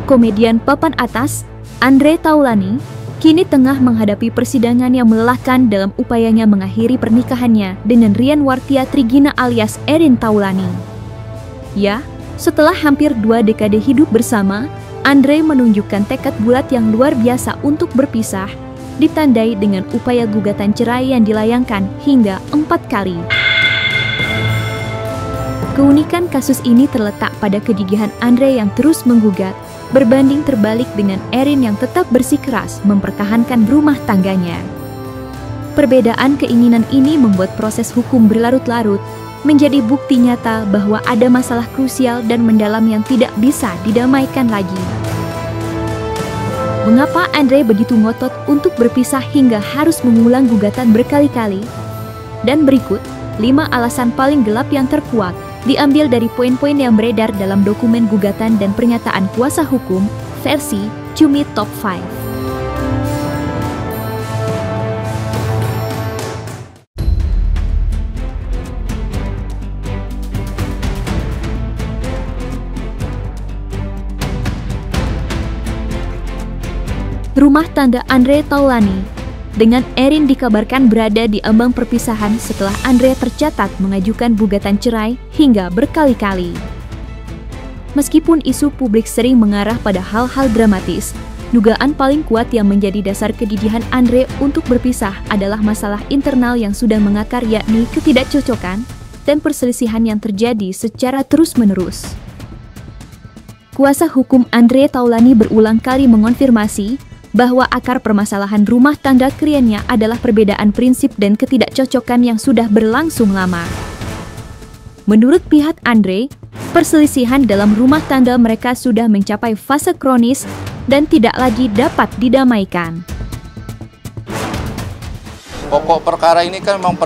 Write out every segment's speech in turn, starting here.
komedian papan atas, Andre Taulany, kini tengah menghadapi persidangan yang melelahkan dalam upayanya mengakhiri pernikahannya dengan Rian Wartia Trigina alias Erin Taulany. Ya, setelah hampir 2 dekade hidup bersama, Andre menunjukkan tekad bulat yang luar biasa untuk berpisah, ditandai dengan upaya gugatan cerai yang dilayangkan hingga 4 kali. Keunikan kasus ini terletak pada kegigihan Andre yang terus menggugat, berbanding terbalik dengan Erin yang tetap bersikeras mempertahankan rumah tangganya. Perbedaan keinginan ini membuat proses hukum berlarut-larut, menjadi bukti nyata bahwa ada masalah krusial dan mendalam yang tidak bisa didamaikan lagi. Mengapa Andre begitu ngotot untuk berpisah hingga harus mengulang gugatan berkali-kali? Dan berikut 5 alasan paling gelap yang terkuat, diambil dari poin-poin yang beredar dalam dokumen gugatan dan pernyataan kuasa hukum versi Cumi Top 5. Rumah tangga Andre Taulany dengan Erin dikabarkan berada di ambang perpisahan setelah Andre tercatat mengajukan gugatan cerai hingga berkali-kali. Meskipun isu publik sering mengarah pada hal-hal dramatis, dugaan paling kuat yang menjadi dasar kegigihan Andre untuk berpisah adalah masalah internal yang sudah mengakar, yakni ketidakcocokan dan perselisihan yang terjadi secara terus-menerus. Kuasa hukum Andre Taulany berulang kali mengonfirmasi bahwa akar permasalahan rumah tangga kliennya adalah perbedaan prinsip dan ketidakcocokan yang sudah berlangsung lama. Menurut pihak Andre, perselisihan dalam rumah tangga mereka sudah mencapai fase kronis dan tidak lagi dapat didamaikan. Pokok perkara ini kan memang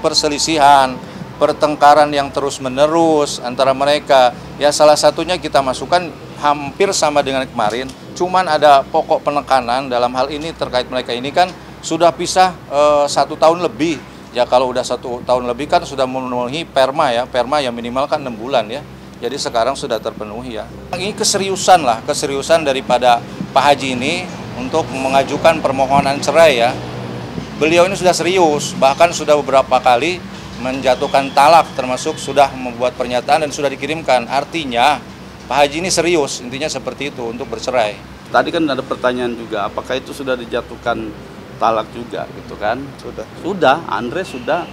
perselisihan, pertengkaran yang terus-menerus antara mereka. Ya salah satunya kita masukkan hampir sama dengan kemarin. Cuman ada pokok penekanan dalam hal ini terkait mereka ini kan sudah pisah 1 tahun lebih. Ya kalau udah 1 tahun lebih kan sudah memenuhi perma ya. Perma yang minimal kan 6 bulan ya. Jadi sekarang sudah terpenuhi ya. Ini keseriusan daripada Pak Haji ini untuk mengajukan permohonan cerai ya. Beliau ini sudah serius, bahkan sudah beberapa kali menjatuhkan talak, termasuk sudah membuat pernyataan dan sudah dikirimkan. Artinya Pak Haji ini serius, intinya seperti itu untuk bercerai. Tadi kan ada pertanyaan juga, apakah itu sudah dijatuhkan talak juga gitu kan? Sudah, Andre sudah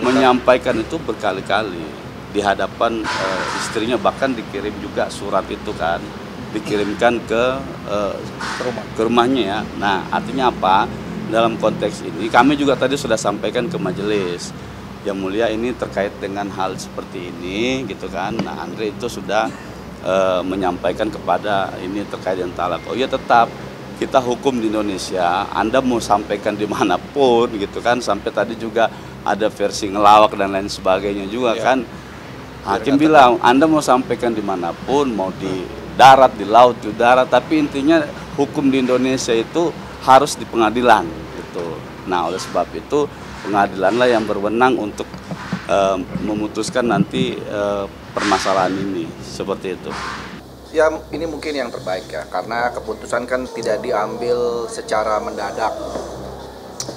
menyampaikan itu berkali-kali di hadapan istrinya, bahkan dikirim juga surat itu kan, dikirimkan ke rumahnya ya. Nah, artinya apa? Dalam konteks ini kami juga tadi sudah sampaikan ke majelis. Yang mulia ini terkait dengan hal seperti ini gitu kan. Nah, Andre itu sudah menyampaikan kepada ini terkait dengan talak. Oh iya, tetap kita hukum di Indonesia, Anda mau sampaikan dimanapun gitu kan, sampai tadi juga ada versi ngelawak dan lain sebagainya juga ya. Kan hakim bilang Anda mau sampaikan dimanapun, mau di darat, di laut, di udara, tapi intinya hukum di Indonesia itu harus di pengadilan gitu. Nah, oleh sebab itu pengadilanlah yang berwenang untuk memutuskan nanti permasalahan ini, seperti itu. Ya, ini mungkin yang terbaik ya, karena keputusan kan tidak diambil secara mendadak.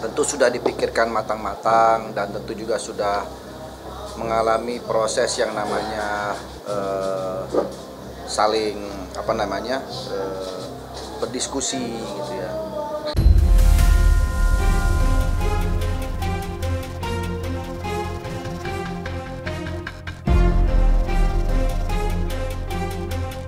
Tentu sudah dipikirkan matang-matang dan tentu juga sudah mengalami proses yang namanya saling berdiskusi gitu ya.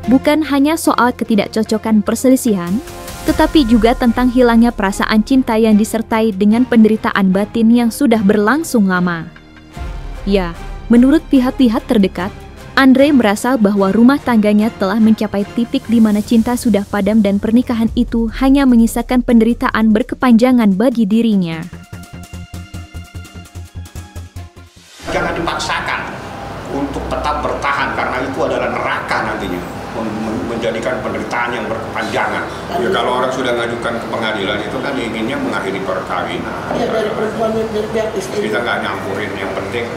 Bukan hanya soal ketidakcocokan perselisihan, tetapi juga tentang hilangnya perasaan cinta yang disertai dengan penderitaan batin yang sudah berlangsung lama. Ya, menurut pihak-pihak terdekat, Andre merasa bahwa rumah tangganya telah mencapai titik di mana cinta sudah padam dan pernikahan itu hanya menyisakan penderitaan berkepanjangan bagi dirinya. Jangan dipaksakan untuk tetap bertahan, karena itu adalah neraka nantinya, menjadikan penderitaan yang berkepanjangan. Ya kalau orang sudah mengajukan ke pengadilan itu kan inginnya mengakhiri perkawinan. Ya, dari perempuan dari pihak istri. Kita nggak nyampurin, yang penting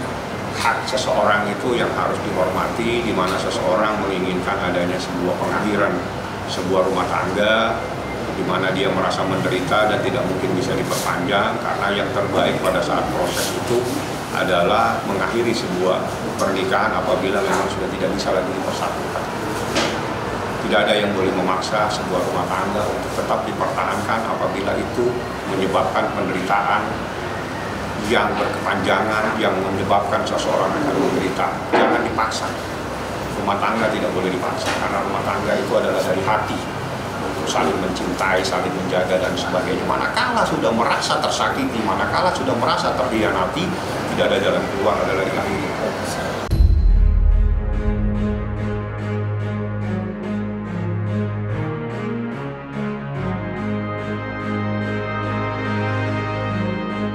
hak seseorang itu yang harus dihormati, di mana seseorang menginginkan adanya sebuah pengakhiran sebuah rumah tangga di mana dia merasa menderita dan tidak mungkin bisa diperpanjang, karena yang terbaik pada saat proses itu adalah mengakhiri sebuah pernikahan apabila memang sudah tidak bisa lagi dipersatukan. Tidak ada yang boleh memaksa sebuah rumah tangga untuk tetap dipertahankan apabila itu menyebabkan penderitaan yang berkepanjangan, yang menyebabkan seseorang akan menderita. Jangan dipaksa. Rumah tangga tidak boleh dipaksa, karena rumah tangga itu adalah dari hati, untuk saling mencintai, saling menjaga, dan sebagainya. Manakala sudah merasa tersakiti, manakala sudah merasa terhianati, tidak ada jalan keluar, adalah diakhiri.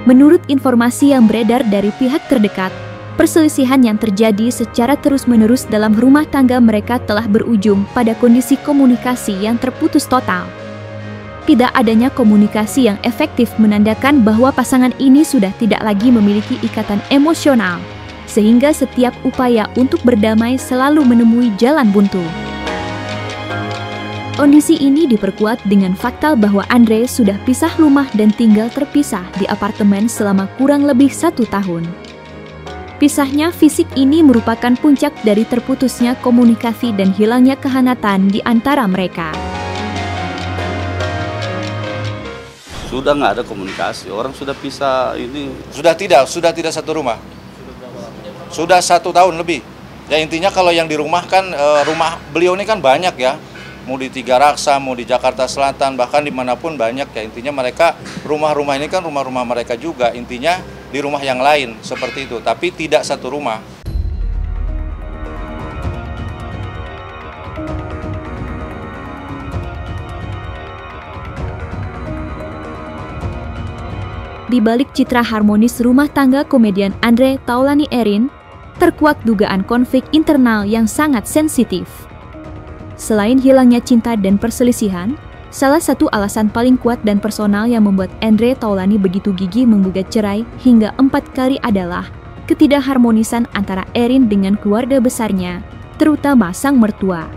Menurut informasi yang beredar dari pihak terdekat, perselisihan yang terjadi secara terus-menerus dalam rumah tangga mereka telah berujung pada kondisi komunikasi yang terputus total. Tidak adanya komunikasi yang efektif menandakan bahwa pasangan ini sudah tidak lagi memiliki ikatan emosional, sehingga setiap upaya untuk berdamai selalu menemui jalan buntu. Kondisi ini diperkuat dengan fakta bahwa Andre sudah pisah rumah dan tinggal terpisah di apartemen selama kurang lebih 1 tahun. Pisahnya fisik ini merupakan puncak dari terputusnya komunikasi dan hilangnya kehangatan di antara mereka. Sudah nggak ada komunikasi, orang sudah pisah ini. Sudah tidak satu rumah. Sudah 1 tahun lebih. Ya intinya kalau yang di rumah kan, rumah beliau ini kan banyak ya. Mau di Tiga Raksa, mau di Jakarta Selatan, bahkan dimanapun banyak ya. Intinya mereka, rumah-rumah ini kan rumah-rumah mereka juga. Intinya di rumah yang lain seperti itu, tapi tidak satu rumah. Di balik citra harmonis rumah tangga komedian Andre Taulani Erin, terkuak dugaan konflik internal yang sangat sensitif. Selain hilangnya cinta dan perselisihan, salah satu alasan paling kuat dan personal yang membuat Andre Taulani begitu gigih menggugat cerai hingga 4 kali adalah ketidakharmonisan antara Erin dengan keluarga besarnya, terutama sang mertua.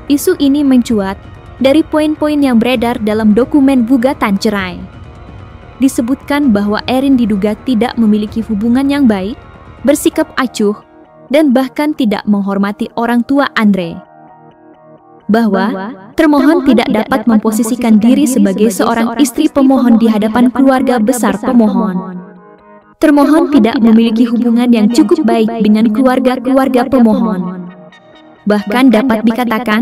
Isu ini mencuat dari poin-poin yang beredar dalam dokumen gugatan cerai. Disebutkan bahwa Erin diduga tidak memiliki hubungan yang baik, bersikap acuh, dan bahkan tidak menghormati orang tua Andre. Bahwa termohon tidak dapat memposisikan diri sebagai seorang istri pemohon di hadapan keluarga besar pemohon. Termohon tidak memiliki hubungan yang cukup baik dengan keluarga-keluarga pemohon. Bahkan dapat dikatakan,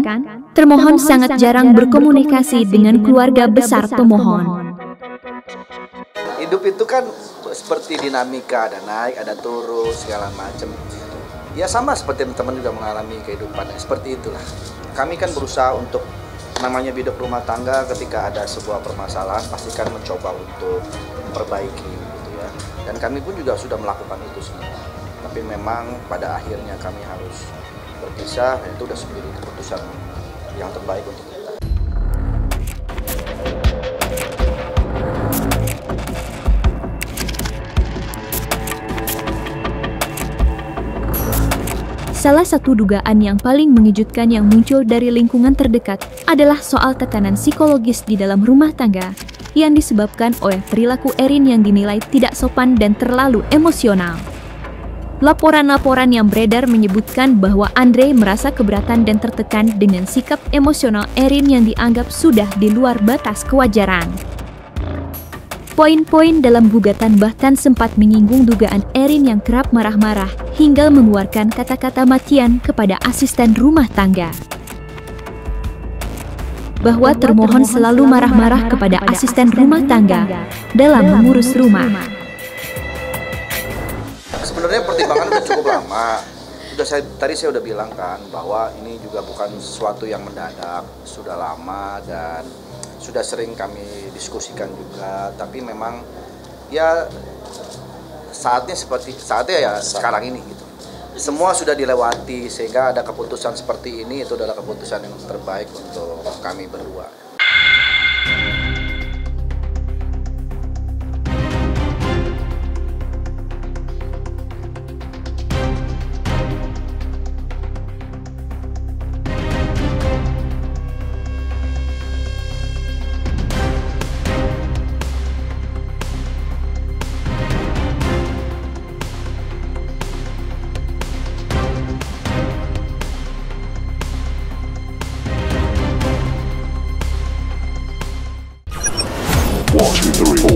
termohon sangat jarang berkomunikasi dengan keluarga besar pemohon. Hidup itu kan seperti dinamika, ada naik, ada turun, segala macam. Ya sama seperti teman-teman juga mengalami kehidupan, seperti itulah. Kami kan berusaha untuk namanya hidup rumah tangga, ketika ada sebuah permasalahan pastikan mencoba untuk memperbaiki gitu ya. Dan kami pun juga sudah melakukan itu semua. Tapi memang pada akhirnya kami harus berpisah, dan itu sudah menjadi keputusan yang terbaik untuk kita. Salah satu dugaan yang paling mengejutkan yang muncul dari lingkungan terdekat adalah soal tekanan psikologis di dalam rumah tangga yang disebabkan oleh perilaku Erin yang dinilai tidak sopan dan terlalu emosional. Laporan-laporan yang beredar menyebutkan bahwa Andre merasa keberatan dan tertekan dengan sikap emosional Erin yang dianggap sudah di luar batas kewajaran. Poin-poin dalam gugatan bahkan sempat menyinggung dugaan Erin yang kerap marah-marah hingga mengeluarkan kata-kata makian kepada asisten rumah tangga. Bahwa termohon selalu marah-marah kepada asisten rumah tangga dalam mengurus rumah. Sebenarnya pertimbangan itu cukup lama. Tadi saya udah bilang kan bahwa ini juga bukan sesuatu yang mendadak, sudah lama dan sudah sering kami diskusikan juga, tapi memang ya saatnya ya sekarang ini gitu. Semua sudah dilewati sehingga ada keputusan seperti ini, itu adalah keputusan yang terbaik untuk kami berdua. 1, 2, 3.